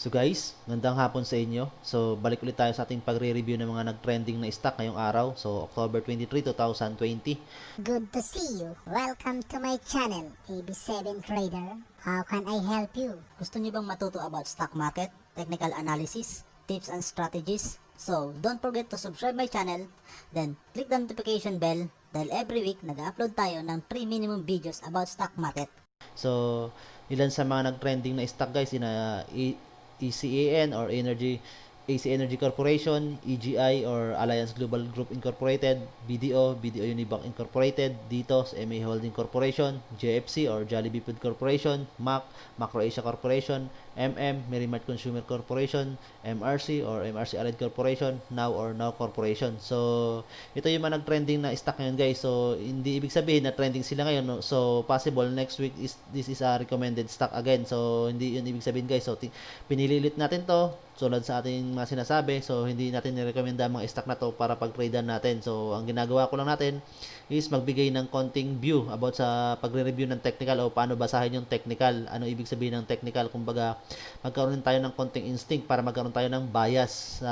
So guys, gandang hapon sa inyo. So balik ulit tayo sa ating pagre-review ng mga nag-trending na stock ngayong araw. So October 23, 2020. Good to see you. Welcome to my channel, AB7 Trader. How can I help you? Gusto niyo bang matuto about stock market, technical analysis, tips and strategies? So, don't forget to subscribe my channel, then click the notification bell dahil every week nag-upload tayo ng 3 minimum videos about stock market. So ilan sa mga nag-trending na stock guys ECAN or AC Energy Corporation, EGI or Alliance Global Group Incorporated, BDO Unibank Incorporated, Ditos, MA Holding Corporation, JFC or Jollibee Food Corporation, Macro Asia Corporation, Merrimart Consumer Corporation, MRC or MRC Allied Corporation, Now or Now Corporation. So, ito yung mga nag-trending na stock ngayon guys. So, hindi ibig sabihin na trending sila ngayon. No? So, possible next week this is a recommended stock again. So, hindi yun ibig sabihin guys. So, pinililit natin to tulad sa ating mga sinasabi. So, hindi natin nirekomenda mga stock na to para pag-tradean natin. So, ang ginagawa ko lang natin is magbigay ng konting view about sa pagre-review ng technical o paano basahin yung technical. Ano ibig sabihin ng technical? Kumbaga, magkaroon tayo ng konting instinct para magkaroon tayo ng bias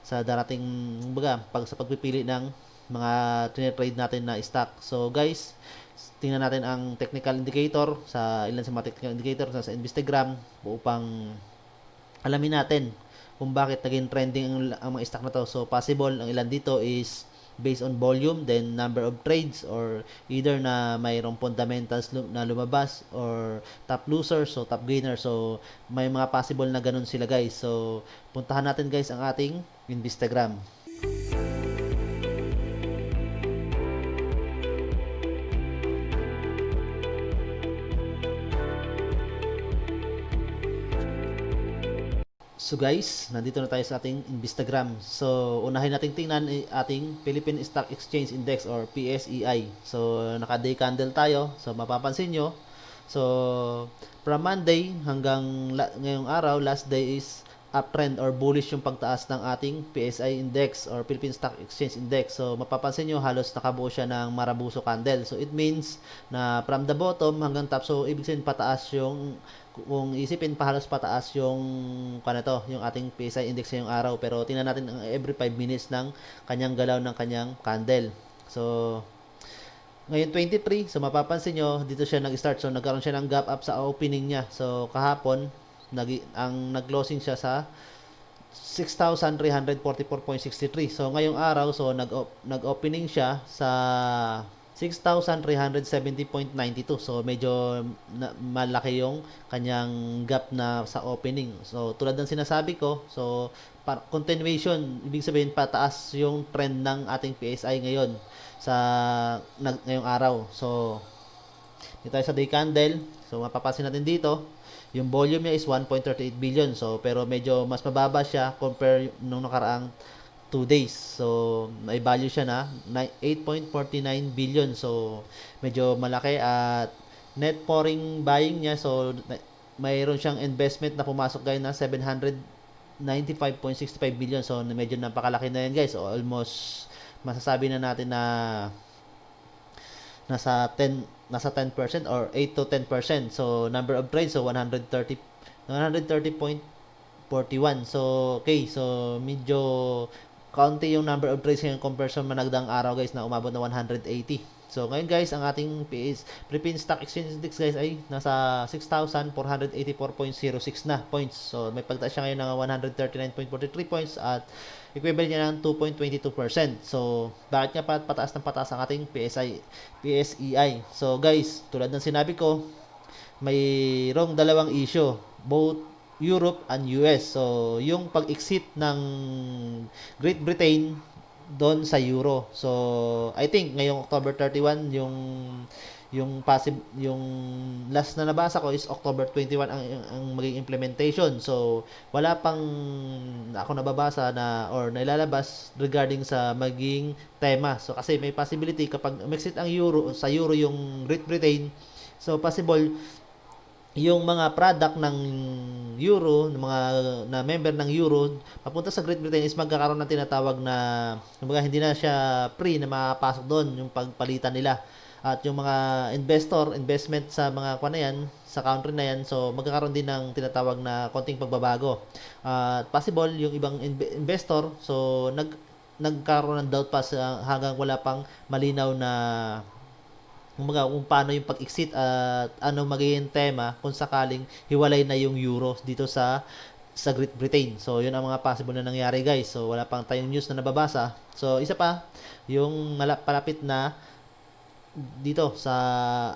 sa darating, kumbaga, sa pagpipili ng mga trade natin na stock. So, guys, tingnan natin ang technical indicator ilan sa mga technical indicator sa Instagram upang alamin natin kung bakit naging trending ang mga stock na to. So, possible, ang ilan dito is based on volume, then number of trades, or either na mayroong fundamentals na lumabas, or top loser, so top gainer. So, may mga possible na ganun sila guys. So, puntahan natin guys ang ating Instagram. So guys, nandito na tayo sa ating Instagram. So, unahin nating tingnan ating Philippine Stock Exchange Index or PSEI. So, naka-day candle tayo. So, mapapansin nyo. So, from Monday hanggang ngayong araw, last day is uptrend or bullish yung pagtaas ng ating PSI Index or Philippine Stock Exchange Index. So, mapapansin nyo, halos nakabuo siya ng marabuso candle. So, it means na from the bottom hanggang top. So, ibig sabihin pataas yung, kung isipin halos pataas yung yung ating PSI index ngayong araw, pero tingnan natin ang every 5 minutes ng kanyang galaw ng kanyang candle. So ngayon 23, so mapapansin nyo dito siya nag-start, so nagkaroon siya ng gap up sa opening niya. So kahapon nag-closing siya sa 6,344.63. So ngayong araw, so nag-opening siya sa 6,370.92. So, medyo malaki yung kanyang gap na sa opening. So, tulad ng sinasabi ko, so, continuation, ibig sabihin, pataas yung trend ng ating PSI ngayon ngayong araw. So, dito tayo sa day candle. So, mapapansin natin dito, yung volume niya is 1.38 billion. So, pero medyo mas mababa siya compare nung nakaraang 2 days. So, may value siya na 8.49 billion. So, medyo malaki at net foreign buying niya. So, mayroon siyang investment na pumasok guys na 795.65 billion. So, medyo napakalaki na yan guys. So, almost masasabi na natin na nasa 10% or 8 to 10%. So, number of trades, so 130.41. So, okay. So, medyo kaunti yung number of trades ngayon compared sa managdang araw guys na umabot na 180. So ngayon guys, ang ating Philippine Stock Exchange Index guys ay nasa 6,484.06 na points. So may pagtaas siya ngayon ng 139.43 points at equivalent niya ng 2.22%. So bakit nga pataas ng pataas ang ating PSEI? So guys, tulad ng sinabi ko, mayroong dalawang issue, both Europe and US. So, yung pag-exit ng Great Britain doon sa Euro. So, I think ngayong October 31 yung last na nabasa ko is October 21 ang maging implementation. So, wala pang ako nababasa na or nailalabas regarding sa maging tema. So, kasi may possibility kapag exit ang Euro yung Great Britain, so possible yung mga product ng Euro, ng mga na member ng Euro, papunta sa Great Britain is magkakaroon ng tinatawag na, kumbaga hindi na siya free na makapasok doon yung pagpalitan nila. at yung mga investment sa mga kuan na yan, sa country na yan, so magkakaroon din ng tinatawag na konting pagbabago. At possible yung ibang investor, so nagkaroon ng doubt pa hanggang wala pang malinaw na kung paano yung pag-exit at ano magiging tema kung sakaling hiwalay na yung euro dito sa Great Britain. So, yun ang mga possible na nangyari, guys. So, wala pang tayong news na nababasa. So, isa pa, yung palapit na dito sa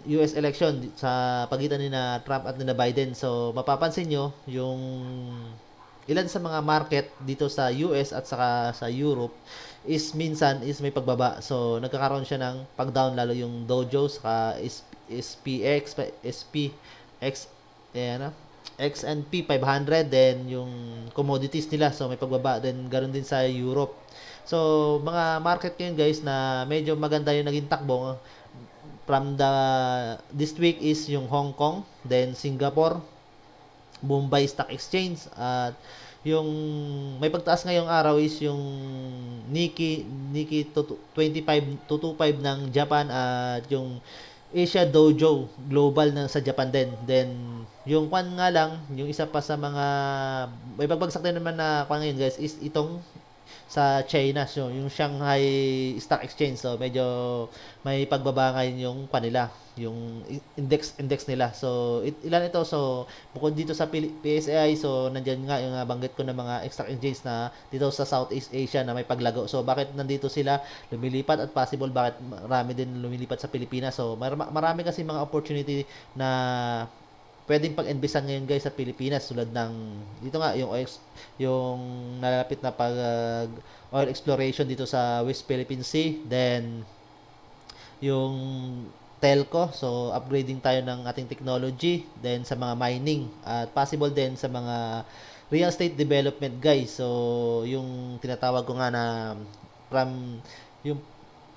US election sa pagitan ni na Trump at ni na Biden. So, mapapansin nyo yung ilan sa mga market dito sa US at saka sa Europe is minsan is may pagbaba. So, nagkakaroon siya ng pag-down lalo yung Dow Jones saka SPX, ayan na, X&P 500, then yung commodities nila, so may pagbaba, then ganoon din sa Europe. So, mga market ngayon guys na medyo maganda yung naging takbo from this week is yung Hong Kong, then Singapore, Mumbai Stock Exchange, at yung may pagtaas ngayong araw is yung Nikkei 25 to 25 ng Japan, at yung Asia Dojo Global sa Japan din. Then yung kwan nga lang, yung isa pa sa mga may pagbagsak din naman na kwan ngayon guys is itong sa China, so yung Shanghai Stock Exchange. So medyo may pagbaba ngayon yung kanila, yung index nila. So ilan ito, so bukod dito sa PSI, so nandiyan nga yung banggit ko ng mga stock exchange na dito sa Southeast Asia na may paglago. So bakit nandito sila lumilipat, at possible bakit marami din lumilipat sa Pilipinas? So marami kasi mga opportunity na pwedeng pag-investan ngayon guys sa Pilipinas, tulad ng dito nga yung nalalapit na pag oil exploration dito sa West Philippine Sea, then yung telco, so upgrading tayo ng ating technology, then sa mga mining, at possible din sa mga real estate development guys. So yung tinatawag ko nga na from yung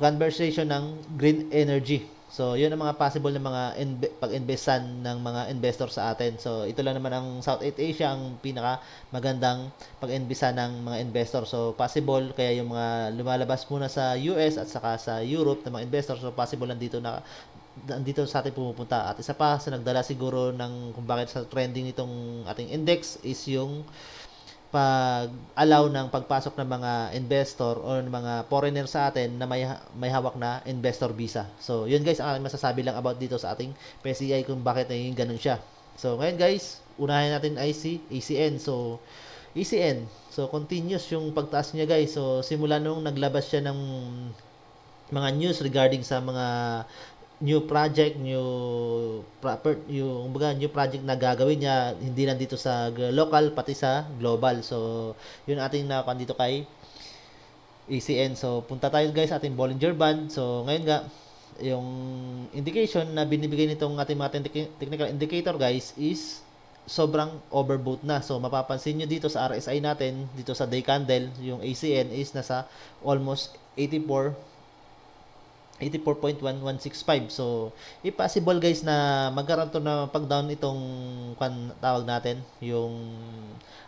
conversation ng green energy. So, yun ang mga possible na mga pag-investan ng mga investor sa atin. So, ito lang naman ang Southeast Asia ang pinaka magandang pag-investan ng mga investor. So, possible kaya yung mga lumalabas muna sa US at saka sa Europe na mga investor, so possible nandito sa atin pumupunta. At isa pa sa nagdala siguro ng kung bakit sa trending nitong ating index is yung pag-allow ng pagpasok ng mga investor o ng mga foreigner sa atin na may hawak na investor visa. So, yun guys, ang masasabi lang about dito sa ating PCI kung bakit naging ganun siya. So, ngayon guys, unahin natin ay si ACN. So, ACN. So, continuous yung pagtaas niya guys. So, simula nung naglabas siya ng mga news regarding sa mga new project, new project na gagawin niya, hindi lang dito sa local, pati sa global. So, yun ating nakuha dito kay ACN. So, punta tayo guys sa ating Bollinger Band. So, ngayon nga, yung indication na binibigay nitong ating mga technical indicator guys is sobrang overbought na. So, mapapansin nyo dito sa RSI natin, dito sa day candle, yung ACN is nasa almost 84.1165. So, possible guys na magkaroon to na pag-down itong tawag natin, yung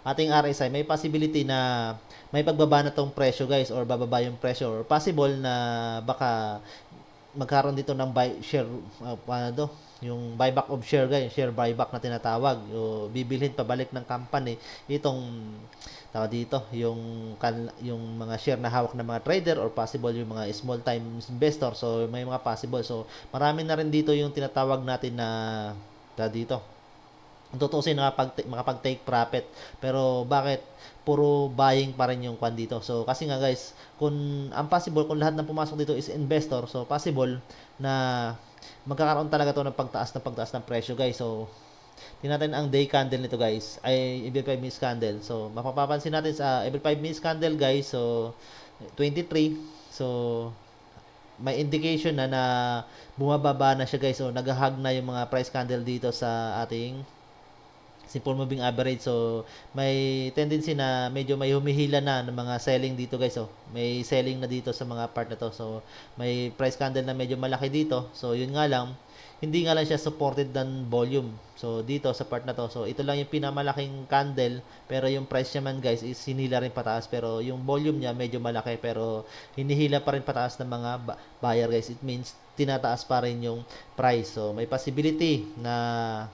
ating RSI. May possibility na may pagbaba na tong presyo guys, or bababa yung presyo, or possible na baka magkaroon dito ng yung buyback of share guys, share buyback na tinatawag. O bibilhin pabalik ng company itong tawag dito, yung mga share na hawak ng mga trader, or possible yung mga small time investor. So may mga possible. So marami na rin dito yung tinatawag natin na dito tutusin makapag-take profit. Pero bakit puro buying pa rin yung dito? So kasi nga guys, kung ang possible, kung lahat ng pumasok dito is investor, so possible na magkakaroon talaga to ng pagtaas ng presyo guys. So tingnan natin ang day candle nito guys, ay every 5 minutes candle. So mapapansin natin sa every 5 minutes candle guys, so 23, so may indication na bumababa na siya guys. So naghahag na yung mga price candle dito sa ating simple moving average. So may tendency na medyo may humihila na ng mga selling dito guys. So may selling na dito sa mga part na to. So may price candle na medyo malaki dito. So yun nga lang, hindi nga lang siya supported ng volume. So dito sa part na to, so ito lang yung pinamalaking candle, pero yung price niya man guys is hinila rin pataas, pero yung volume niya medyo malaki, pero hinihila pa rin pataas ng mga buyer guys. It means tinataas pa rin yung price. So may possibility na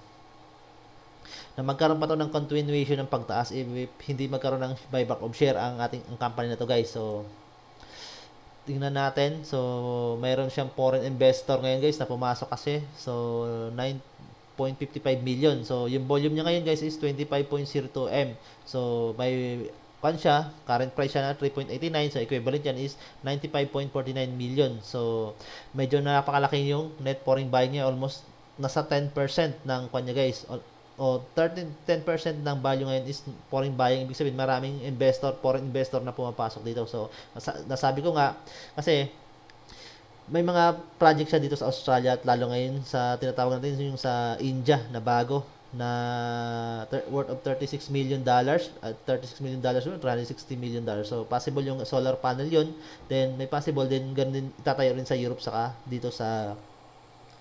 magkaroon pa to ng continuation ng pagtaas if hindi magkaroon ng buyback of share ang company na to guys. So tingnan natin. So mayroon siyang foreign investor ngayon guys na pumasok kasi. So 9.55 million. So yung volume niya ngayon guys is 25.02 M. So may siya, current price siya na 3.89, so equivalent yan is 95.49 million. So medyo napakalaki yung net foreign buying niya, almost nasa 10% ng kanya guys. O 10% ng value ngayon is foreign buying. Ibig sabihin maraming foreign investor na pumapasok dito. So nasabi ko nga kasi may mga project siya dito sa Australia at lalo ngayon sa tinatawag natin yung sa India na bago na worth of 36 million dollars at 36 million dollars or 360 million dollars. So possible yung solar panel yon, then may possible din ganun din itatayo rin sa Europe saka dito sa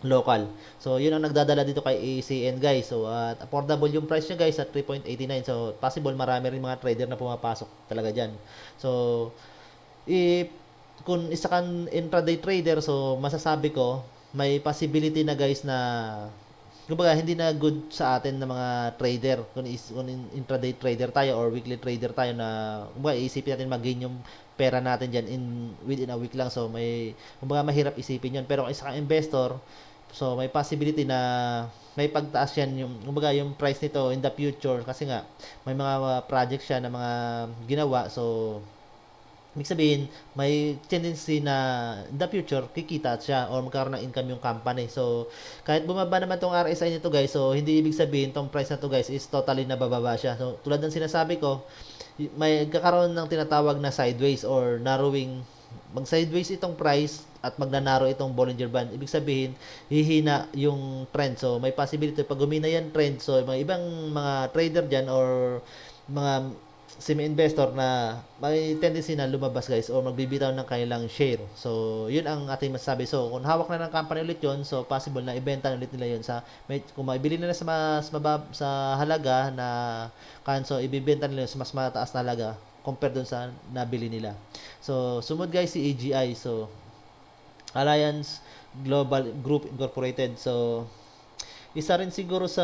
local. So yun ang nagdadala dito kay ACN guys. So at affordable yung price niya guys at 3.89. So possible marami rin mga trader na pumapasok talaga diyan. So if kung isa kang intraday trader, so masasabi ko may possibility na guys na kumbaga hindi na good sa atin na mga trader kung intraday trader tayo or weekly trader tayo na kumbaga isipin natin mag-gain yung pera natin diyan within a week lang. So may kumbaga mahirap isipin yun, pero kung isa kang investor, so may possibility na may pagtaas yan yung kumbaga yung price nito in the future kasi nga may mga project siya na mga ginawa. So ibig sabihin, may tendency na in the future, kikita siya or magkaroon ng income yung company. So, kahit bumaba naman tong RSI nito guys, so hindi ibig sabihin tong price na to guys is totally nabababa siya. So, tulad ng sinasabi ko, may kakaroon ng tinatawag na sideways or narrowing. Mag-sideways itong price at magnanarrow itong Bollinger Band. Ibig sabihin, hihina yung trend. So, may possibility pag humina yan trend. So, mga ibang mga trader dyan or mga semi-investor na may tendency na lumabas guys or magbibitaw ng kanilang share. So, yun ang ating masasabi. So, kung hawak na ng company ulit yun, so possible na ibenta ulit nila yun kung maibili nila sa sa halaga na kanso, ibibenta nila sa mas mataas na halaga compared dun sa nabili nila. So, sumod guys si AGI. So, Alliance Global Group Incorporated. So, isa rin siguro sa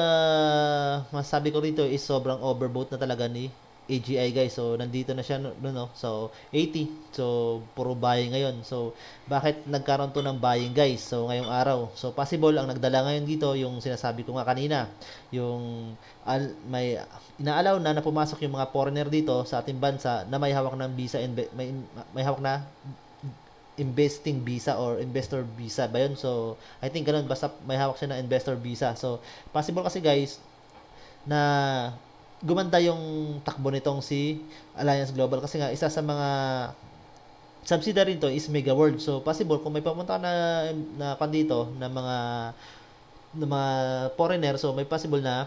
masasabi ko rito is sobrang overbought na talaga ni AGI guys. So nandito na siya no. So 80. So puro buying ngayon. So bakit nagkaroon to ng buying guys? So ngayong araw. So possible ang nagdala ngayon dito yung sinasabi ko nga kanina, yung may inaalaw na pumasok yung mga foreigner dito sa ating bansa na may hawak ng visa may hawak na investing visa or investor visa ba yun? So, I think ganun, basta may hawak siya na investor visa. So, possible kasi guys, na gumanda yung takbo nitong si Alliance Global kasi nga, isa sa mga subsidiary nito is Mega World. So, possible, kung may papunta na dito, na mga foreigner, so may possible na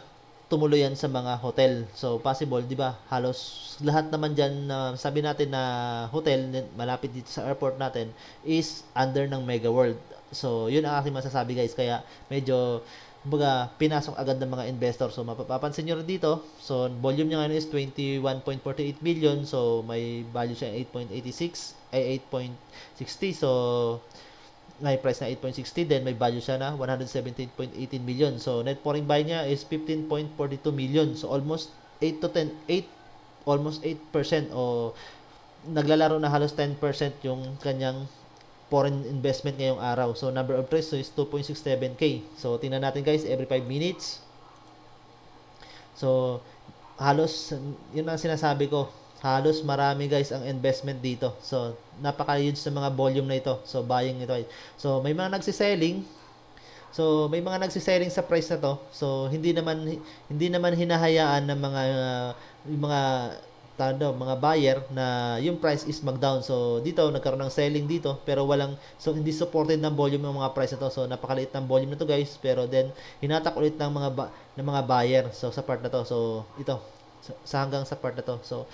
tumuloy yan sa mga hotel. So, possible, di ba? Halos lahat naman dyan na sabi natin na hotel malapit dito sa airport natin is under ng Mega World. So, yun ang aking masasabi guys. Kaya, medyo, kumbaga, pinasok agad ng mga investor. So, mapapansin nyo rin dito. So, volume niya ngayon is 21.48 billion. So, may value siya 8.60. So, may price na 8.60, then may value siya na 117.18 million. So net foreign buy niya is 15.42 million. So almost 8% o naglalaro na halos 10% yung kanyang foreign investment ngayong araw. So number of trades is 2.67k. So tingnan natin guys every 5 minutes. So halos yun ang sinasabi ko. Halos marami guys ang investment dito. So, napaka-huge sa mga volume na ito. So, buying ito. So, may mga nagsiselling. So, may mga nagsiselling sa price na to. So, hindi naman hinahayaan ng mga buyer na yung price is mag-down. So, dito nagkaroon ng selling dito pero hindi supported ng volume ng mga price na to. So, napakaliit ng volume na to guys, pero then hinatak ulit ng mga buyer. So, sa part na to. So, ito sa hanggang sa part na to. So,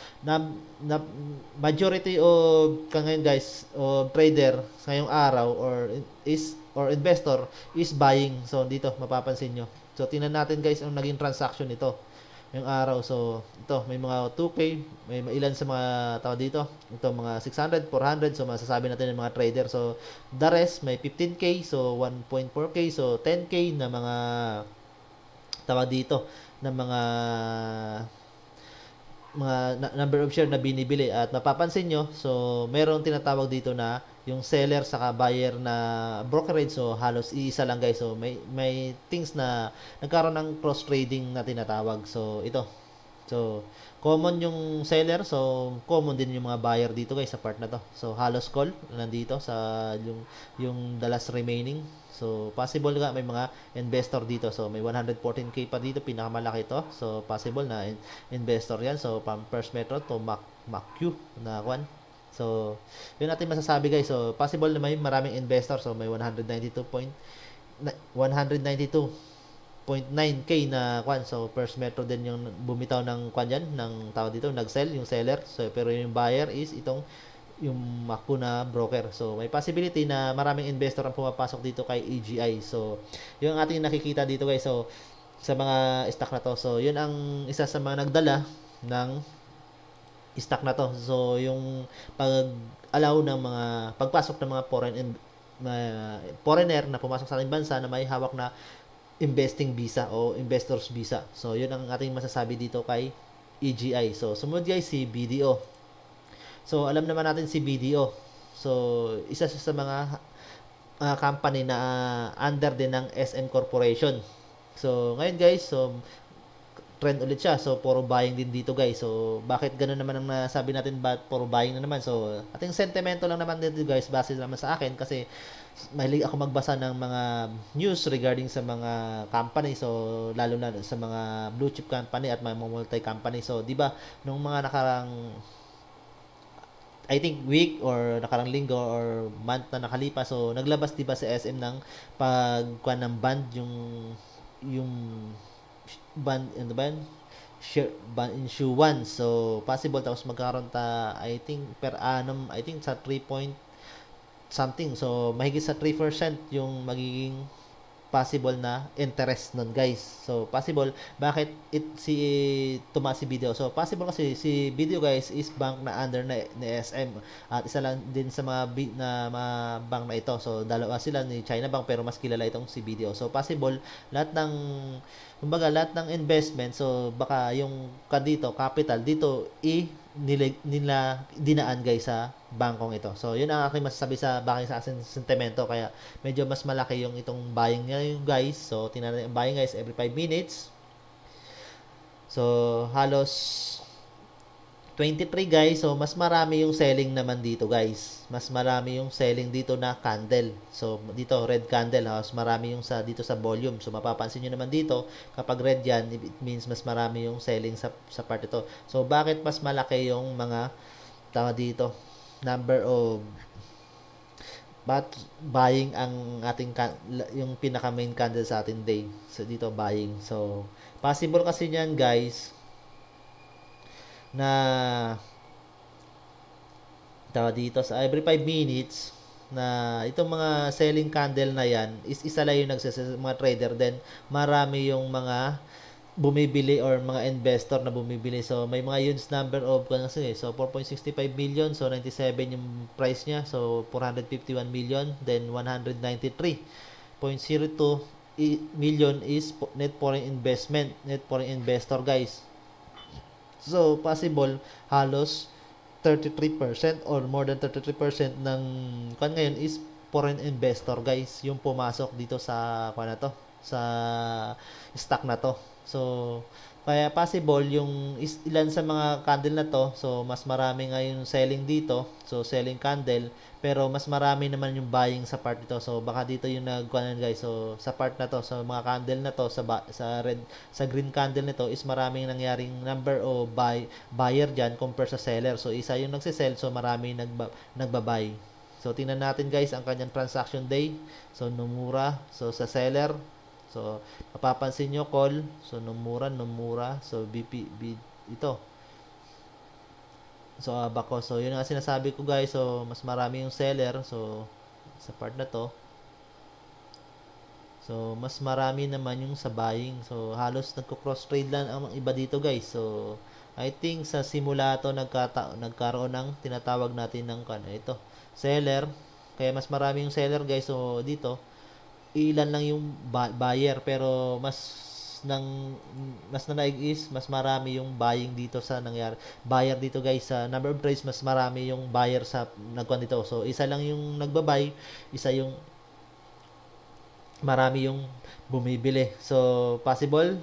majority of ngayon guys, o trader sa ngayong araw is or investor is buying. So dito mapapansin nyo. So tingnan natin guys ang naging transaction nito yung araw. So ito may mga 2K, may ilan sa mga tao dito. Ito mga 600, 400. So masasabi natin ng mga trader. So the rest may 15K, so 1.4K, so 10K na mga tawag dito ng number of share na binibili. At mapapansin nyo, so merong tinatawag dito na yung seller saka buyer na brokerage. So halos iisa lang guys. So may things na nagkaroon ng cross trading na tinatawag. So ito, so common yung seller, so common din yung mga buyer dito guys sa part na to. So halos call nandito sa yung the last remaining. So possible nga may mga investor dito. So may 114K pa dito, pinakamalaki to. So possible na investor yan. So from first metro to MACQ na kwan. So yun natin masasabi guys. So possible na may maraming investor. So may 192.9K na kwan. So first metro din yung bumitaw ng kwan yan, ng tao dito, nag-sell yung seller. So pero yung buyer is itong yung MACU na broker. So may possibility na maraming investor ang pumapasok dito kay EGI. So yung ating nakikita dito guys. So sa mga stock na to. So yun ang isa sa mga nagdala ng stock na to. So yung pag-allow ng mga pagpasok ng mga foreigner na pumasok sa ating bansa na may hawak na investing visa o investors visa. So yun ang ating masasabi dito kay EGI. So sumunod guys si BDO. So alam naman natin si BDO. So isa sa mga company na under din ng SM Corporation. So ngayon guys, so trend ulit siya. So puro buying din dito guys. So bakit ganoon naman ang nasabi natin, ba puro buying na naman? So ating sentimento lang naman dito guys, base naman sa akin kasi mahilig ako magbasa ng mga news regarding sa mga company. So lalo na sa mga blue chip company at mga multi company. So di ba nung mga nakarang I think week or nakarang linggo or month na nakalipas, so naglabas 'di ba sa SM ng pagkuan ng band yung band, ano ba yan? Share ban issuance. So possible tapos magkaroon ta I think per annum, I think sa 3 point something. So mahigit sa 3% yung magiging possible na interest nun guys. So possible, bakit si tumaas si Video? So possible kasi si Video guys is bank na under ni SM at isa lang din sa mga bank na ito. So dalawa sila ni China Bank pero mas kilala itong si Video. So possible lahat ng lahat ng investment, so baka yung dito capital dito nila dinaan guys sa bangkong ito. So yun ang aking masasabi sa backing sa asin sentimento, kaya medyo mas malaki yung itong buying niya yung guys. So tingnan natin ang buying guys every 5 minutes. So halos 23 guys. So mas marami yung selling naman dito guys. Mas marami yung selling dito na candle. So dito red candle, mas marami yung dito sa volume. So mapapansin niyo naman dito kapag red yan, it means mas marami yung selling sa part ito. So bakit mas malaki yung mga tama dito number of buying ang ating yung pinaka main candle sa ating day. So dito buying. So possible kasi niyan guys na dito sa every 5 minutes na itong mga selling candle na yan is isa lang yung mga trader, then marami yung mga bumibili or mga investor na bumibili. So may mga units number of kasi so 4.65 million, so 97 yung price niya, so 451 million, then 193.02 million is net foreign investor guys. So possible halos 33% or more than 33% ng ngayon is foreign investor guys yung pumasok dito sa na to, sa stock na to. So kaya possible yung ilan sa mga candle na to, so mas marami ngayon selling dito, so selling candle, pero mas marami naman yung buying sa part nito. So baka dito yung nagkuanan guys. So sa part na to, so mga candle na to sa green candle nito is maraming nangyaring number o buyer diyan compare sa seller. So isa yung nagse-sell, so marami nagba-buy. So tingnan natin guys ang kanyang transaction day. So Nomura, so sa seller, so mapapansin nyo call, so Nomura, so ito. So Abaco, so yun ang sinasabi ko guys. So mas marami yung seller, so sa part na to. So, mas marami naman yung sa buying. So, halos nagko-cross trade lang ang iba dito, guys. So, I think sa simula to nagkaroon ng tinatawag natin ng ito, seller. Kaya mas marami yung seller, guys. So, dito ilan lang yung buyer, pero mas nanaig is mas marami yung buying dito sa nangyari. Buyer dito, guys, sa number of trades mas marami yung buyer sa nagkuan dito. So, isa lang yung nagba-buy, isa yung marami yung bumibili. So, possible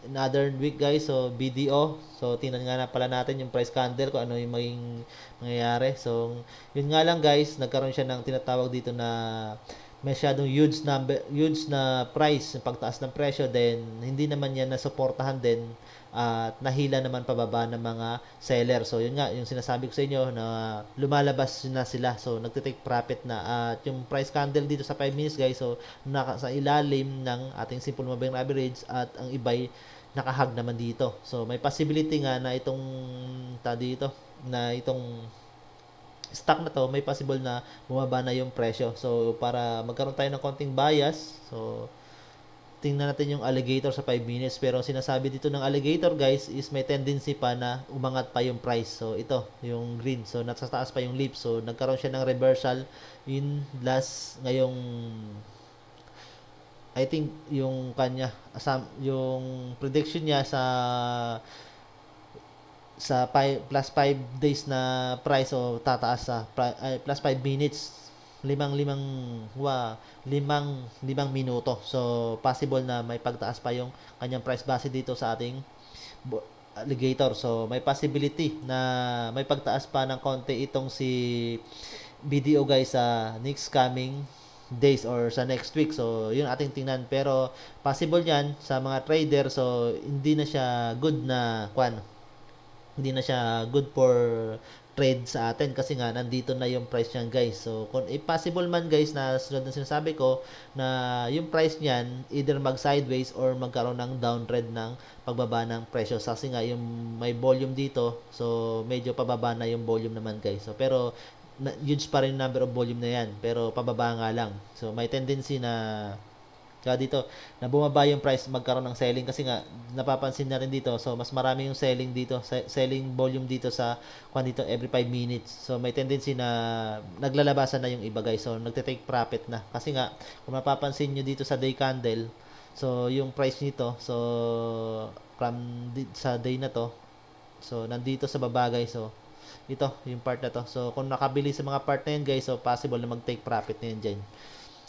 another week, guys. So, BDO. So, tingnan nga na pala natin yung price candle kung ano yung maging mangyayari. So, yun nga lang, guys, nagkaroon siya ng tinatawag dito na masyadong huge na price, yung pagtaas ng presyo, then hindi naman yan nasuportahan din at nahila naman pababa ng mga seller. So, yun nga, yung sinasabi ko sa inyo na lumalabas na sila. So, nagtitake profit na. At yung price candle dito sa 5 minutes, guys, so, sa ilalim ng ating simple moving average at ang iba'y nakahag naman dito. So, may possibility nga na itong stock na to, may possible na bumaba na yung presyo. So, para magkaroon tayo ng konting bias, so, tingnan natin yung alligator sa 5 minutes. Pero sinasabi dito ng alligator, guys, is may tendency pa na umangat pa yung price. So, ito, yung green. So, nasa taas pa yung leaf. So, nagkaroon siya ng reversal in ngayong I think yung yung prediction niya sa plus 5 days na price o tataas sa plus 5 minutes limang minuto. So, possible na may pagtaas pa yung kanyang price base dito sa ating alligator. So, may possibility na may pagtaas pa ng konti itong si BDO, guys, sa next coming days or sa next week. So, yun ating tingnan. Pero, possible yan sa mga trader. So, hindi na siya good for trade sa atin kasi nga nandito na yung price niyan, guys. So, kung possible man, guys, na sunod na sinasabi ko na yung price niyan either mag sideways or magkaroon ng downtrend ng pagbaba ng presyo kasi nga yung may volume dito, so medyo pababa na yung volume naman, guys. So, pero huge pa rin number of volume na yan, pero pababa nga lang. So, may tendency na kaya dito, na bumaba yung price, magkaroon ng selling kasi nga, napapansin na rin dito. So, mas marami yung selling dito, selling volume dito dito every 5 minutes. So, may tendency na naglalabasan na yung iba, guys. So, nagte-take profit na. Kasi nga, kung mapapansin nyo dito sa day candle, so, yung price nito, so, sa day na to, so, nandito sa baba, guys. So, ito, yung part na to. So, kung nakabili sa mga part na yun, guys, so, possible na mag-take profit na yun dyan.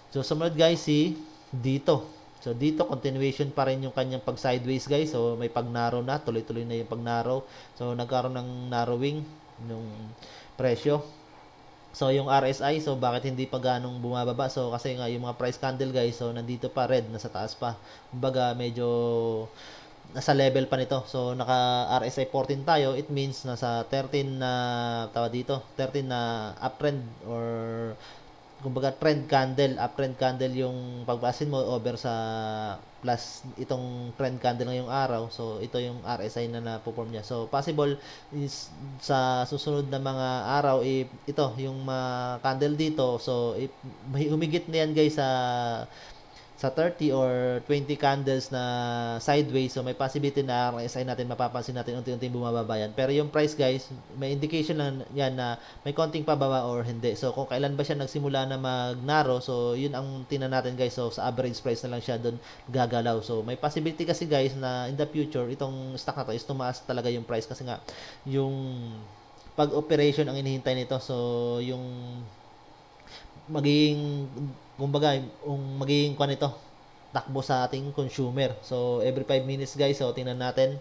So, sumunod, guys, dito. So, dito, continuation pa rin yung kanyang pag-sideways, guys. So, may pag-narrow na. Tuloy-tuloy na yung pag-narrow. So, nagkaroon ng narrowing yung presyo. So, yung RSI, so, bakit hindi pa ganong bumababa? So, kasi nga, yung mga price candle, guys, so, nandito pa, red, nasa taas pa. Kumbaga, medyo nasa level pa nito. So, naka RSI 14 tayo. It means, nasa 13 na, 13 na uptrend or kumbaga uptrend candle yung pagbasin mo over sa plus itong trend candle ngayong araw. So, ito yung RSI na na-perform niya. So, possible is sa susunod na mga araw, ito, yung candle dito. So, humigit na yan, guys, sa 30 or 20 candles na sideways. So, may possibility na RSI natin, mapapansin natin unti-unti bumababa yan. Pero yung price, guys, may indication lang yan na may konting pababa or hindi. So, kung kailan ba siya nagsimula na mag-narrow, so, yun ang tingnan natin, guys. So, sa average price na lang siya doon gagalaw. So, may possibility kasi, guys, na in the future, itong stock na to is tumaas talaga yung price kasi nga, yung pag-operation ang inihintay nito. So, yung magiging ito takbo sa ating consumer. So, every 5 minutes, guys, so tingnan natin.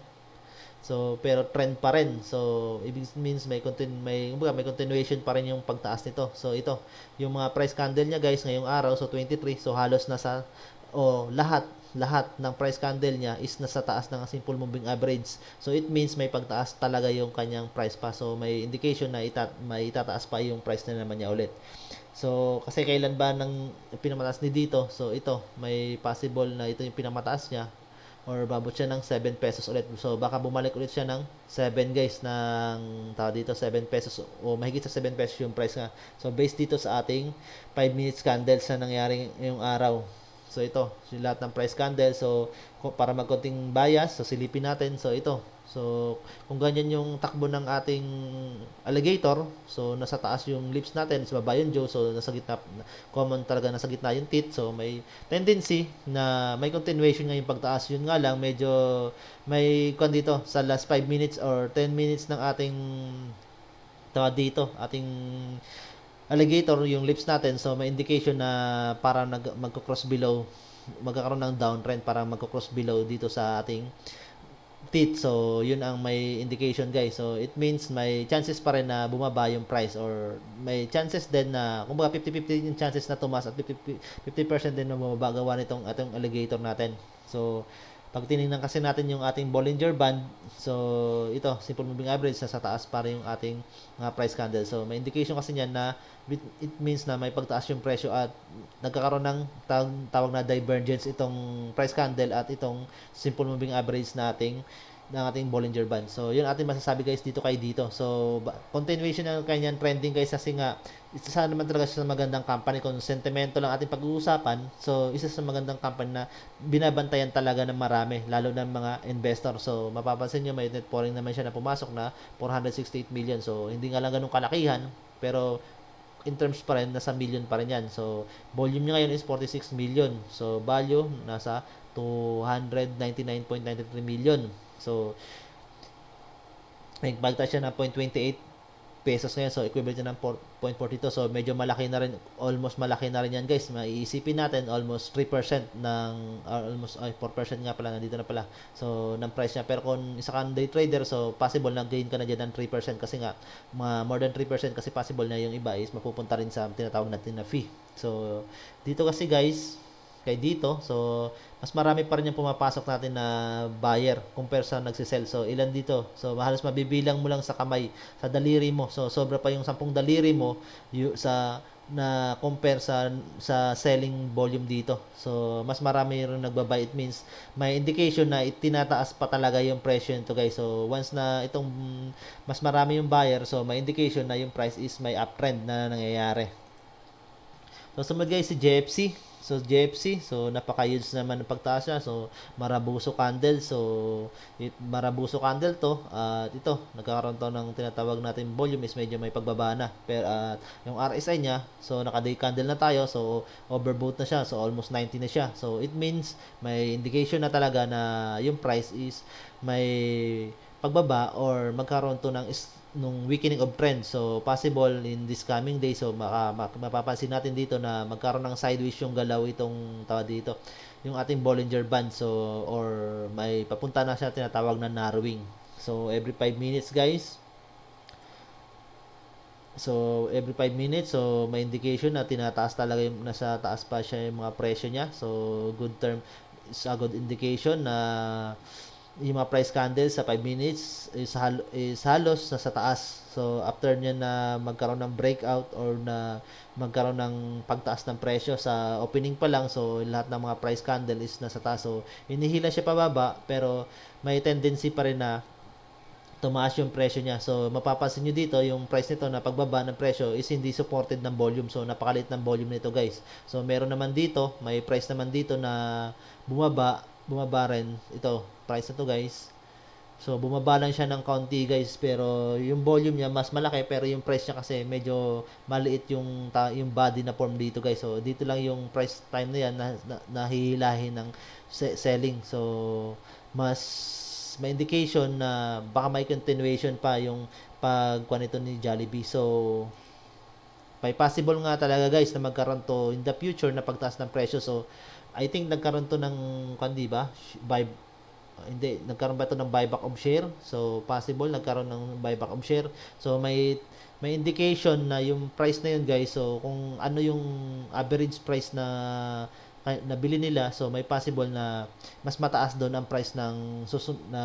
So, pero trend pa rin. So, ibig means may continuation pa rin yung pagtaas nito. So, ito, yung mga price candle niya, guys, ngayong araw, so 23, so halos nasa lahat ng price candle niya is nasa taas ng simple moving average. So, it means may pagtaas talaga yung kanyang price pa. So, may indication na may itataas pa yung price na naman niya ulit. So, kasi kailan ba nang pinamataas ni dito? So, ito, may possible na ito yung pinamataas niya or babot siya ng 7 pesos ulit. So, baka bumalik ulit siya ng 7, guys, ng 7 pesos o mahigit sa 7 pesos yung price nga. So, based dito sa ating 5 minutes candles na nangyari ngayong araw. So ito, yung lahat ng price candle. So para magkonting bias, so silipin natin. So ito. So kung ganyan yung takbo ng ating alligator, so nasa taas yung lips natin, sa baba yung jaw, so nasa gitna, common talaga nasa gitna yung teeth. So may tendency na may continuation nga yung pagtaas. Yun nga lang, medyo may kung dito sa last 5 minutes or 10 minutes ng ating tawag dito, ating alligator, yung lips natin, so may indication na parang magko-cross below, magkakaroon ng downtrend, parang magko-cross below dito sa ating teeth. So yun ang may indication, guys. So it means may chances pa rin na bumaba yung price, or may chances din na kumbaga 50-50 yung chances na tumaas at 50% din na bumaba gawa nitong atong alligator natin. So pag tinignan kasi natin yung ating Bollinger Band, so ito, simple moving average, sa taas para yung ating mga price candle. So may indication kasi niyan na it means na may pagtaas yung presyo at nagkakaroon ng tawag na divergence itong price candle at itong simple moving average ng ating Bollinger Band. So yun ating masasabi, guys, dito kay dito. So continuation ng kanyang trending, guys, kasi nga isa naman talaga siya sa magandang company. Kung sentimento lang ating pag-uusapan, so isa sa magandang company na binabantayan talaga ng marami, lalo ng mga investor. So mapapansin nyo, may net pouring naman siya na pumasok na 468 million. So hindi nga lang ganun kalakihan, pero in terms pa rin, nasa million pa rin yan. So volume niya ngayon is 46 million. So value nasa 299.93 million. So may bagta siya na 0.28 pesos ngayon. So equivalent niya ng 4.42. So medyo malaki na rin, almost malaki na rin yan, guys. Maiisipin natin almost 3% ng almost 4% nga pala, nandito na pala. So ng price niya. Pero kung isa kang day trader, so possible na gain ka na diyan ng 3% kasi nga more than 3% kasi possible na yung iba is mapupunta rin sa tinatawag natin na fee. So dito kasi, guys, kay dito, so mas marami pa rin yung pumapasok natin na buyer compare sa nagsisell. So ilan dito? So halos mabibilang mo lang sa kamay, sa daliri mo. So sobra pa yung 10 daliri mo sa na compare sa selling volume dito. So mas marami rin nagba-buy. It means may indication na itinataas pa talaga yung presyo nito, guys. So once na itong mas marami yung buyer, so may indication na yung price is may uptrend na nangyayari. So sumunod, guys, si JFC. So JFC, so napaka-huge naman ng pagtaas niya. So Marabuso candle. So Marabuso candle to. At ito, nagkakaroon to ng tinatawag natin volume is medyo may pagbaba na. Pero yung RSI niya, so naka-day candle na tayo. So overbought na siya. So almost 90 na siya. So it means may indication na talaga na yung price is may pagbaba or magkaroon to ng nung weakening of trend. So possible in this coming day, so mapapansin natin dito na magkaroon ng sideways yung galaw itong tawag dito, yung ating Bollinger Band. So or may papunta na siya tinatawag na narrowing. So every 5 minutes, guys, so every 5 minutes, so may indication na tinataas talaga yung nasa taas pa siya yung mga presyo niya. So good term is a good indication na yung mga price candles sa 5 minutes is halos nasa taas. So after niya na magkaroon ng breakout or na magkaroon ng pagtaas ng presyo sa opening pa lang, so lahat ng mga price candle is nasa taas. So hinihila siya pababa, pero may tendency pa rin na tumaas yung presyo niya. So mapapansin nyo dito, yung price nito na pagbaba ng presyo is hindi supported ng volume. So napakaliit ng volume nito, guys. So meron naman dito, may price naman dito na bumaba rin. Ito, price na to, guys. So bumaba lang siya ng kaunti, guys, pero yung volume niya mas malaki, pero yung price niya kasi medyo maliit yung body na form dito, guys. So dito lang yung price time na yan nahihilahin ng selling. So mas may indication na baka may continuation pa yung pagkuha nito ni Jollibee. So may possible nga talaga, guys, na magkaroon to in the future na pagtaas ng presyo. So I think nagkaroon to ng di ba? Nagkaroon ba ito ng buyback of share? So possible nagkaroon ng buyback of share. So may indication na yung price na yun, guys. So kung ano yung average price na nabili nila, so may possible na mas mataas doon ang price ng na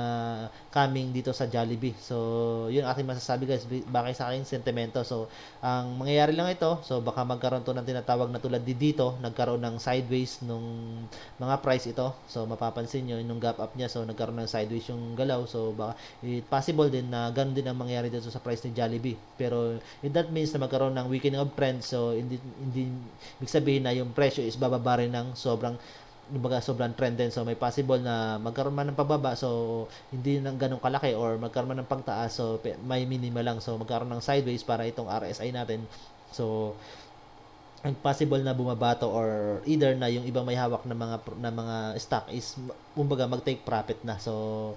coming dito sa Jollibee. So yun aking masasabi, guys, bakit sa akin sentimento. So ang mangyayari lang ito, so baka magkaroon to ng tinatawag na tulad dito, nagkaroon ng sideways nung mga price ito. So mapapansin nyo nung gap up niya, so nagkaroon ng sideways yung galaw. So baka possible din na ganun din ang mangyayari dito sa price ni Jollibee. Pero that means na magkaroon ng weakening of trend. So hindi ibig sabihin na yung presyo is bababa rin ng ng sobrang trend din. So may possible na magkaroon man ng pababa, so hindi nang ganun kalaki, or magkaroon man ng pagtaas, so may minimal lang, so magkaroon ng sideways para itong RSI natin. So ang possible na bumaba to, or either na yung ibang may hawak na mga stock is kumbaga mag-take profit na, so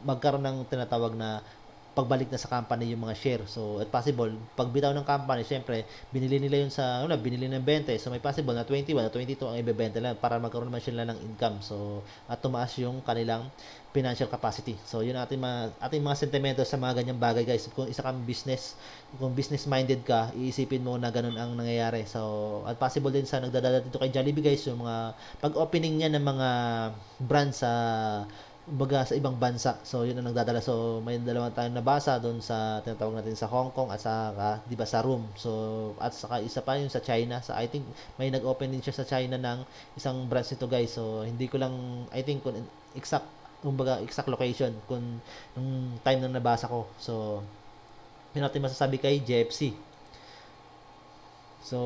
magkaroon ng tinatawag na pagbalik na sa company yung mga share. So at possible pag bitaw ng company, syempre binili nila yun sa binili ng 20, so may possible na 21 o 22 ang ibebenta nila para magkaroon naman sila ng income, so at tumaas yung kanilang financial capacity. So yun ating mga sentimento sa mga ganyang bagay, guys. Kung business minded ka, iisipin mo na ganun ang nangyayari. So at possible din sa nagdadala dito kay Jollibee, guys, yung mga pag-opening niya ng mga brands sa sa ibang bansa. So yun ang nagdadala. So may dalawang tayong nabasa doon sa tinatawag natin sa Hong Kong at saka 'di ba sa Room. So at saka isa pa yung sa China. I think may nag-open din siya sa China ng isang branch nito, guys. So hindi ko lang I think kung exact location kung nung time na nabasa ko. So yun natin masasabi kay JFC. So,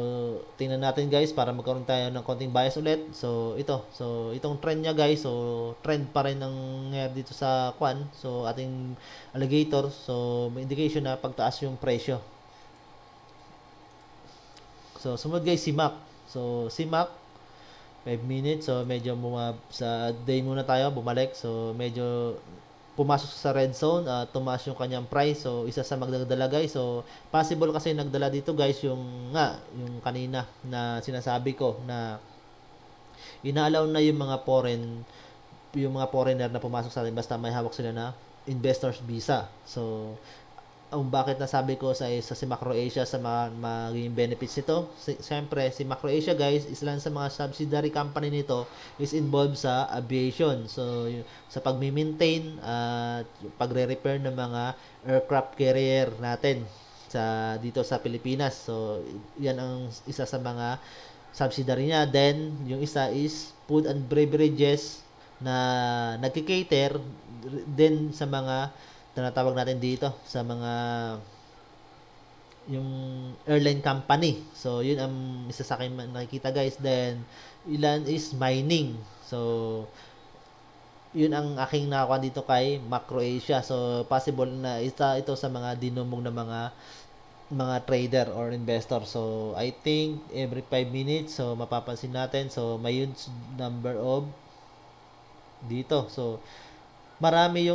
tingnan natin, guys, para magkaroon tayo ng konting bias ulit. So, itong trend niya, guys. So, trend pa rin ang nangyayari dito sa Kwan. So, ating alligator. So, may indication na pagtaas yung presyo. So, sumunod, guys, si MAC. So, si MAC, 5 minutes. So, medyo sa day muna tayo, bumalik. So, medyo pumasok sa red zone, tumaas yung kanyang price. So isa sa magdadala, guys. So possible kasi nagdala dito, guys, yung kanina na sinasabi ko na inaalaw na yung mga foreigner na pumasok sa atin basta may hawak sila na investors visa. So ang bakit nasabi ko sa si Macro Asia sa magiging benefits nito, siyempre si Macro Asia, guys, is lang sa mga subsidiary company nito is involved sa aviation. So sa pagmi-maintain at pagre-repair ng mga aircraft carrier natin dito sa Pilipinas. So yan ang isa sa mga subsidiary niya. Then yung isa is food and beverages na nagki-cater din sa mga tinatawag natin dito sa mga yung airline company. So yun ang isa sa akin nakikita, guys. Then ilan is mining. So yun ang aking nakakuha dito kay Macro Asia. So possible na ito sa mga dinumog na mga trader or investor. So I think every 5 minutes, so mapapansin natin, so may huge number of dito. So marami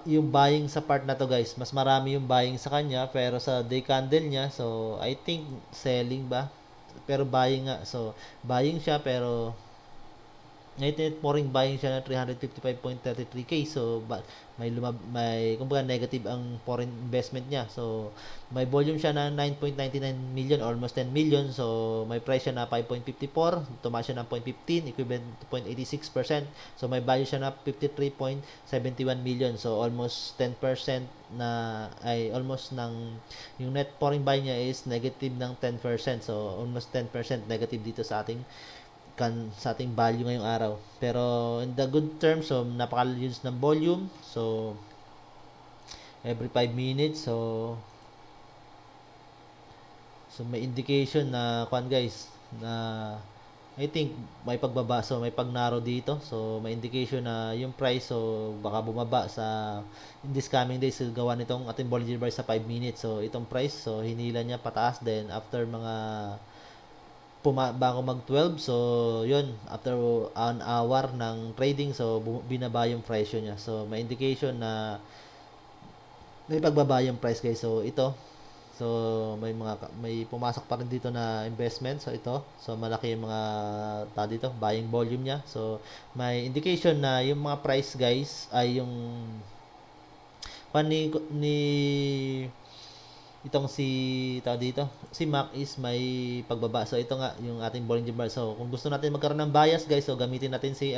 yung buying sa part na to, guys. Mas marami yung buying sa kanya, pero sa day candle niya, so I think selling ba, pero buying nga. So buying siya, pero foreign buying siya na 355.33k. So may kumbaga negative ang foreign investment niya. So may volume siya na 9.99 million, almost 10 million. So may price siya na 5.54, tumaas siya ng 0.15, equivalent to 0.86%. So may value siya na 53.71 million. So almost 10% almost yung net foreign buy niya is negative ng 10%. So almost 10% negative dito sa ating value ngayong araw. Pero in the good terms, so napaka-huge ng volume. So every 5 minutes, so may indication na guys, na I think may pagbaba, so may pagnaro dito. So may indication na yung price, so baka bumaba in this coming days, so gawa nitong ating Bollinger Bar sa 5 minutes. So itong price, so hinila niya pataas, then after mga bago mag 12, so yun, after an hour ng trading, so binaba yung presyo niya. So may indication na may pagbaba yung price, guys. So ito, so may pumasok pa rin dito na investment. So ito, so malaki yung mga dito buying volume niya. So may indication na yung mga price, guys, ay yung ni itong si Mac is may pagbaba. So ito nga yung ating Bollinger Band. So kung gusto natin magkaroon ng bias, guys, so gamitin natin si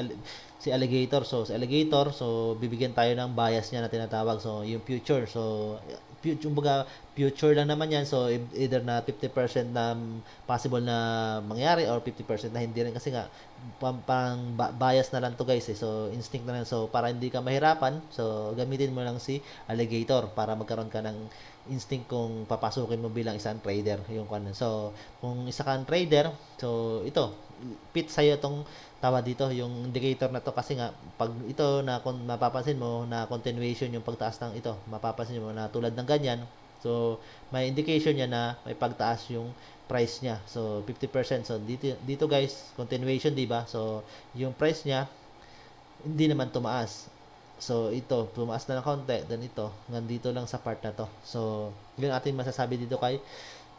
alligator. So si alligator, so bibigyan tayo ng bias niya na tinatawag. So yung future. So future lang naman yan. So either na 50% na possible na mangyari or 50% na hindi rin, kasi nga parang bias na lang to, guys, eh. So instinct na lang. So para hindi ka mahirapan, so gamitin mo lang si alligator para magkaroon ka ng instinct kung papasukin mo bilang isang trader yung kanan. So kung isa kang trader, so ito fit sa'yo itong tawag dito, yung indicator na to kasi nga pag ito na kung mapapansin mo na continuation yung pagtaas ng ito, mapapansin mo na tulad ng ganyan. So, may indication niya na may pagtaas yung price niya. So, 50%. So, dito guys, continuation, di ba? So, yung price niya hindi naman tumaas. So, ito, tumaas na ng konti. Then ito, nandito lang sa part na to. So, yun ating masasabi dito kay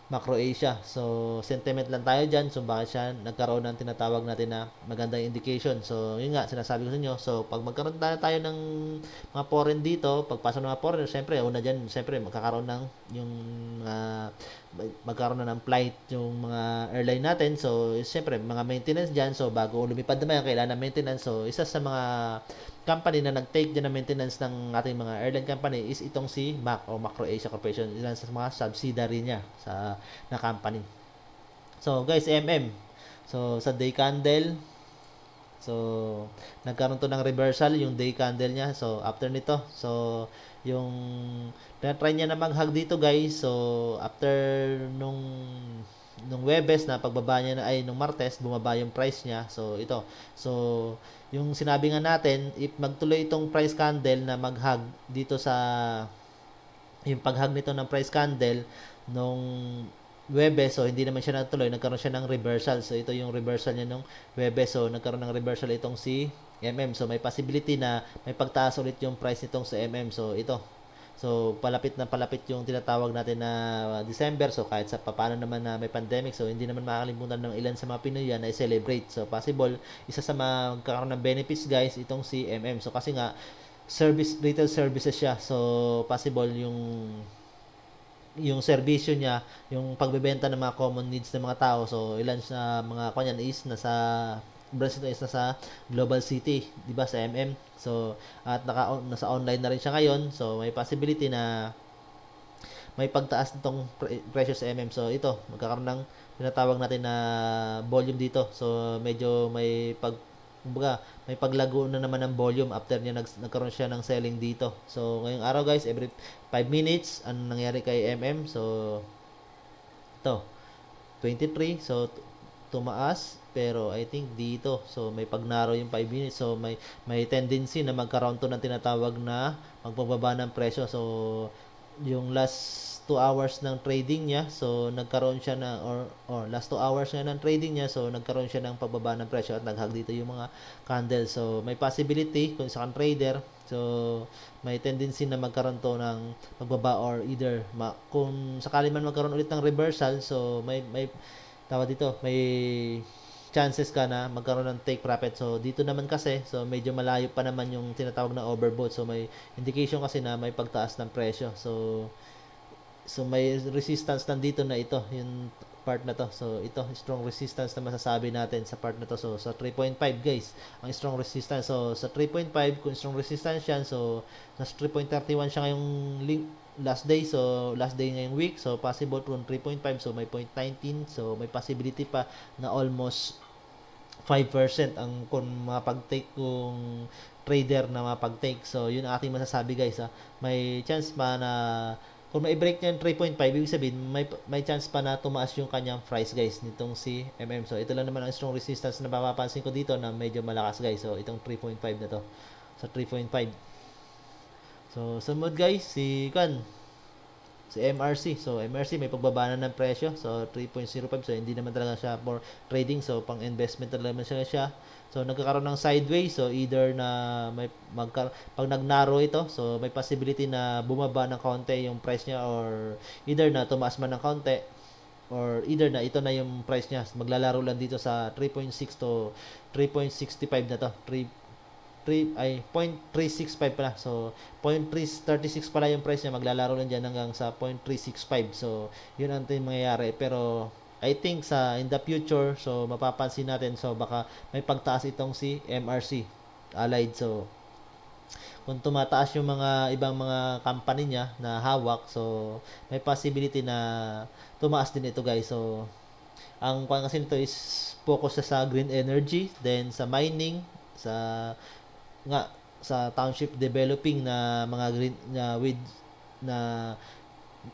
Macro Asia. So, sentiment lang tayo dyan. So, bakit siya nagkaroon ng tinatawag natin na magandang indication. So, yun nga, sinasabi ko sa inyo. So, pag magkaroon tayo ng mga foreign dito, pagpasok ng mga foreign, syempre, una dyan, syempre, magkakaroon ng yung magkaroon na ng flight yung mga airline natin. So, syempre, mga maintenance dyan. So, bago lumipad naman, kailangan ng maintenance. So, isa sa mga company na nag-take din ng maintenance ng ating mga airline company is itong si MAC o Macro Asia Corporation, ilan sa mga subsidiary niya na company. So guys, so sa day candle, so nagkaroon to ng reversal yung day candle niya. So after nito, so yung try niya na mag-hug dito guys. So after nung Webes na pagbaba niya na ay nung Martes bumaba yung price niya. So ito. So yung sinabi nga natin, if magtuloy itong price candle na mag-hug dito sa yung pag-hug nito ng price candle nung Webes, so hindi naman siya natuloy, nagkaroon siya ng reversal. So ito yung reversal niya nung Webes. So nagkaroon ng reversal itong si So may possibility na may pagtaas ulit yung price nitong sa So ito. So palapit na palapit yung tinatawag natin na December. So kahit sa paano naman na may pandemic, so hindi naman makakalimutan ng ilan sa mga Pinoy yan na i-celebrate. So possible isa sa mga magkakaroon ng benefits guys itong si So kasi nga retail services siya. So possible yung serbisyo niya, yung pagbebenta ng mga common needs ng mga tao. So, ilan sa mga kanyan is nasa branch nito is nasa Global City, 'di ba, sa So, at nasa online na rin siya ngayon. So, may possibility na may pagtaas nitong presyo sa So, ito, magkakaroon ng tinatawag natin na volume dito. So, medyo may kumbaga, may paglago na naman ng volume after niya nagkaroon siya ng selling dito. So, ngayong araw guys, every 5 minutes, ano nangyari kay So, ito, 23. So, tumaas. Pero, I think dito, so, may pagnaro yung 5 minutes. So, may tendency na magkaroon to ng tinatawag na magbababa ng presyo. So, yung last 2 hours ng trading niya, so nagkaroon siya na or last 2 hours nga ng trading niya, so nagkaroon siya ng pagbaba ng presyo at naghag dito yung mga candle. So may possibility kung isa kang trader, so may tendency na magkaroon to ng pagbaba or either kung sakali man magkaroon ulit ng reversal, so may tawag dito, may chances ka na magkaroon ng take profit. So dito naman kasi, so medyo malayo pa naman yung tinatawag na overbought. So may indication kasi na may pagtaas ng presyo. So may resistance nandito na ito, yung part na to. So ito, strong resistance na masasabi natin sa part na to. So sa 3.5 guys, ang strong resistance. So sa 3.5, kung strong resistance yan, so nasa 3.31 siya ngayong last day. So last day ngayong week. So possible kung 3.5, so may 0.19. So may possibility pa na almost 5% ang kung mapag-take kung trader na mapag-take. So yun ang ating masasabi guys. May chance pa na kung ma-break niya yung 3.5, ibig sabihin, may chance pa na tumaas yung kanyang price guys nitong si So, ito lang naman ang strong resistance na mapapansin ko dito na medyo malakas guys. So, itong 3.5 na to. Sa 3.5. So, sunod guys, si MRC. So, MRC may pagbaba na ng presyo. So, 3.05. So, hindi naman talaga siya for trading. So, pang investment talaga siya. So, nagkakaroon ng sideways. So, either na pag nag-narrow ito, so may possibility na bumaba ng konti yung price niya or either na tumaas man ng konti or either na ito na yung price niya. Maglalaro lang dito sa 3.6 to 3.65 na to. 0.365 pala. So, 0.336 pala yung price niya. Maglalaro lang dyan hanggang sa 0.365. So, yun ang mangyayari. Pero, I think in the future, so mapapansin natin, so baka may pagtaas itong si MRC Allied. So kung tumataas yung mga ibang mga company niya na hawak, so may possibility na tumaas din ito guys. So ang kung kasi nito is focus sa green energy, then sa mining, sa township developing na mga green na with na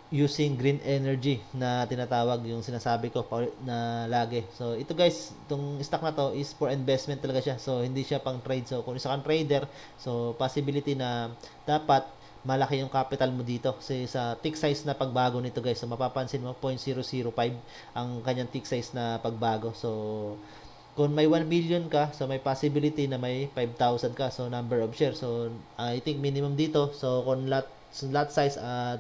using green energy na tinatawag, yung sinasabi ko na lagi. So ito guys, itong stock na to is for investment talaga siya. So hindi siya pang trade. So kung isa kang trader, so possibility na dapat malaki yung capital mo dito. Kasi sa tick size na pagbago nito guys, so mapapansin mo 0.005 ang kanyang tick size na pagbago. So kung may 1 million ka, so may possibility na may 5,000 ka. So number of shares. So I think minimum dito. So kung lot size at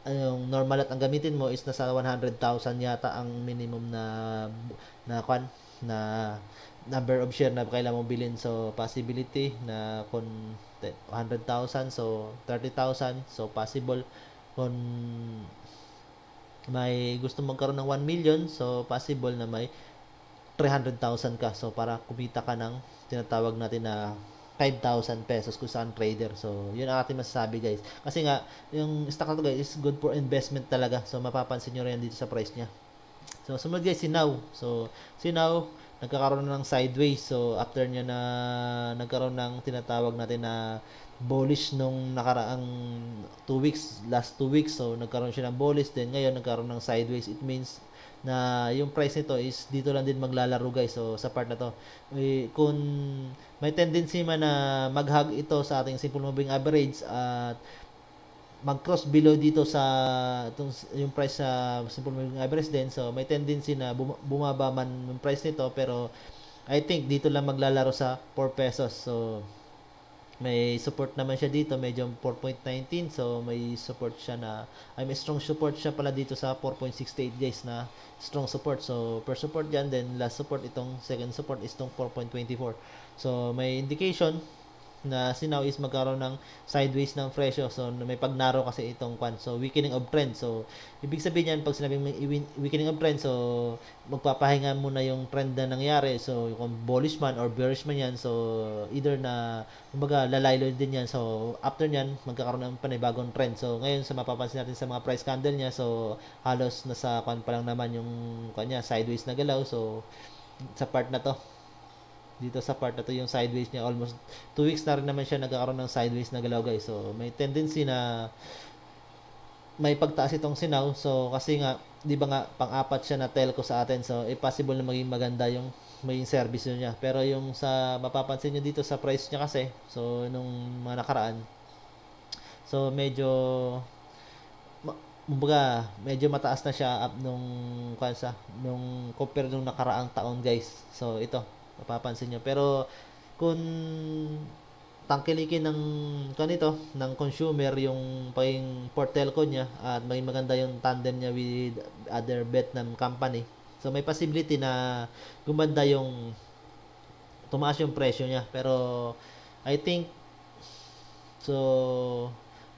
yung normal at ang gamitin mo is nasa 100,000 yata ang minimum na na number of share na kailangan mong bilhin. So possibility na kung 100,000, so 30,000, so possible kung may gusto magkaroon ng 1 million, so possible na may 300,000 ka. So para kumita ka ng tinatawag natin na 5,000 pesos kung saan trader. So, yun ang ating masasabi guys. Kasi nga, yung stock na to guys is good for investment talaga. So, mapapansin nyo rin dito sa price niya. So, sunod guys, si Now. So, si Now, nagkakaroon na ng sideways. So, after niya na nagkaroon ng tinatawag natin na bullish nung nakaraang 2 weeks, last 2 weeks. So, nagkaroon siya ng bullish. Then, ngayon, nagkaroon ng sideways. It means na yung price nito is dito lang din maglalaro guys. So sa part na to, kung may tendency man na mag-hug ito sa ating simple moving average at mag-cross below dito sa yung price sa simple moving average din, so may tendency na bumaba man yung price nito, pero I think dito lang maglalaro sa 4 pesos. So may support naman siya dito, medyo 4.19. So may support siya na may strong support siya pala dito sa 4.68 guys, na strong support. So per support dyan, then last support, itong second support is itong 4.24. So may indication na si Now is magkaroon ng sideways ng presyo. So may pagnaro kasi itong so weakening of trend. So ibig sabihin yan, pag sinabing may weakening of trend, so magpapahinga muna yung trend na nangyari. So kung bullish man or bearish man yan, so either na kumbaga lalaylo din yan. So after nyan, magkakaroon ng panibagong trend. So ngayon, sa mapapansin natin sa mga price candle niya, so halos nasa pa lang naman yung kanya sideways na galaw. So sa part na to, dito sa part na to, yung sideways niya, almost 2 weeks na rin naman siya nagkakaroon ng sideways na galaw guys. So may tendency na may pagtaas itong Sinaw. So kasi nga, di ba nga, pang-apat siya na telco sa atin. So possible na maging maganda yung maging service niya. Pero yung sa mapapansin niyo dito sa price niya kasi, so nung mga nakaraan, so medyo kumbaga medyo mataas na siya up nung compare nung nakaraang taon guys. So ito, mapapansin nyo. Pero kung tangkilikin ng kanito ng consumer yung paging portelco niya at maging maganda yung tandem niya with other Vietnam company, so may possibility na gumanda yung tumaas yung presyo niya. Pero I think so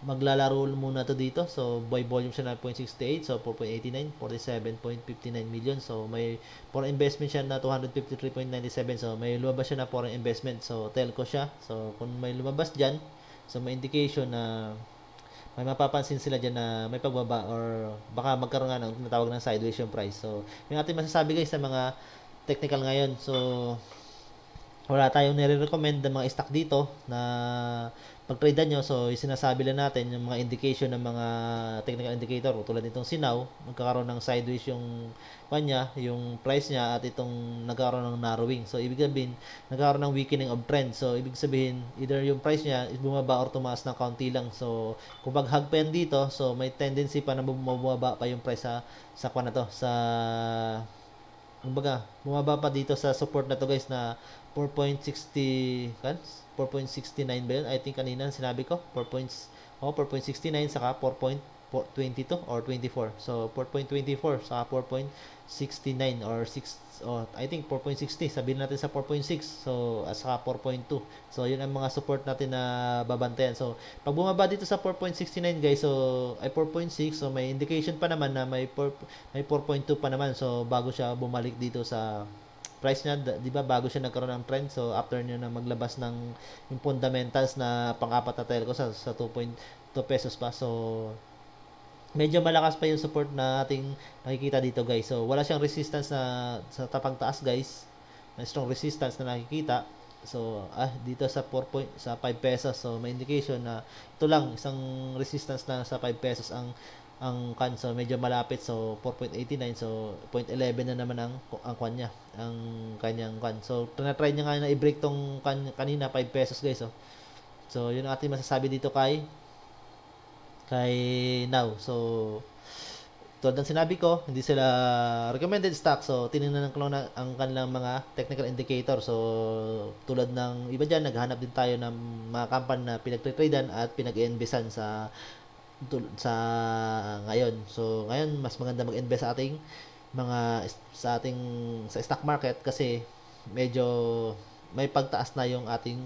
maglalaro muna to dito. So by volume siya na 0.68, so 4.89, 47.59 million. So may foreign investment siya na 253.97. So may lumabas siya na foreign investment. So telco siya. So kung may lumabas diyan, so may indication na may mapapansin sila dyan na may pagbaba or baka magkaroon nga ng tinatawag ng sideways yung price. So yung ating masasabi guys sa mga technical ngayon. So wala tayong nire-recommend ng mga stock dito na pag-trade nyo. So sinasabi lang natin yung mga indication ng mga technical indicator, tulad nitong Sinaw, magkakaroon ng sideways yung kanya, yung price niya, at itong nagkaroon ng narrowing. So ibig sabihin, nagkaroon ng weakening of trend. So ibig sabihin, either yung price niya is bumaba or tumaas ng kaunti lang. So kung pag-hug pa yan dito, so may tendency pa na bumaba pa yung price sa kwan na to, sa kumbaga bumaba pa dito sa support na to guys, na 4.60 kan 4.69 ba yun? I think kanina sinabi ko 4.69 saka 4.22 or 24. So 4.24 saka 4.69 or 6, I think 4.60, sabihin natin sa 4.6, so saka 4.2. So yun ang mga support natin na babantayan. So pag bumaba dito sa 4.69 guys, so ay 4.6, so may indication pa naman na may 4.2 pa naman. So bago siya bumalik dito sa price niya, di ba, bago siya nagkaroon ng trend. So after niya na maglabas ng yung fundamentals na pang-apat na telco sa 2.2 pesos pa. So medyo malakas pa yung support na ating nakikita dito guys. So wala siyang resistance na sa tapang taas guys, na strong resistance na nakikita. So, dito sa 5 pesos. So, may indication na ito lang, isang resistance lang sa 5 pesos ang kan. So, medyo malapit. So, 4.89. So, 0.11 na naman ang kwan niya. Ang kanyang kan. So, tinatry niya nga na i-break tong kan kanina, 5 pesos guys. So, yun ang ating masasabi dito kay Now. So, tulad ng sinabi ko, hindi sila recommended stock. So, tinignan ko lang ang kanilang mga technical indicator. So, tulad ng iba dyan, naghanap din tayo ng mga company na pinagtitradean at pinag-investan sa ngayon. So, ngayon, mas maganda mag-invest sa stock market kasi medyo may pagtaas na yung ating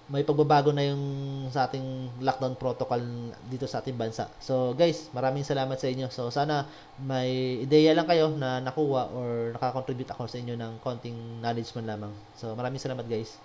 may pagbabago na yung sa ating lockdown protocol dito sa ating bansa. So guys, maraming salamat sa inyo. So sana may ideya lang kayo na nakuha or nakakontribute ako sa inyo ng konting knowledge man lamang. So maraming salamat guys.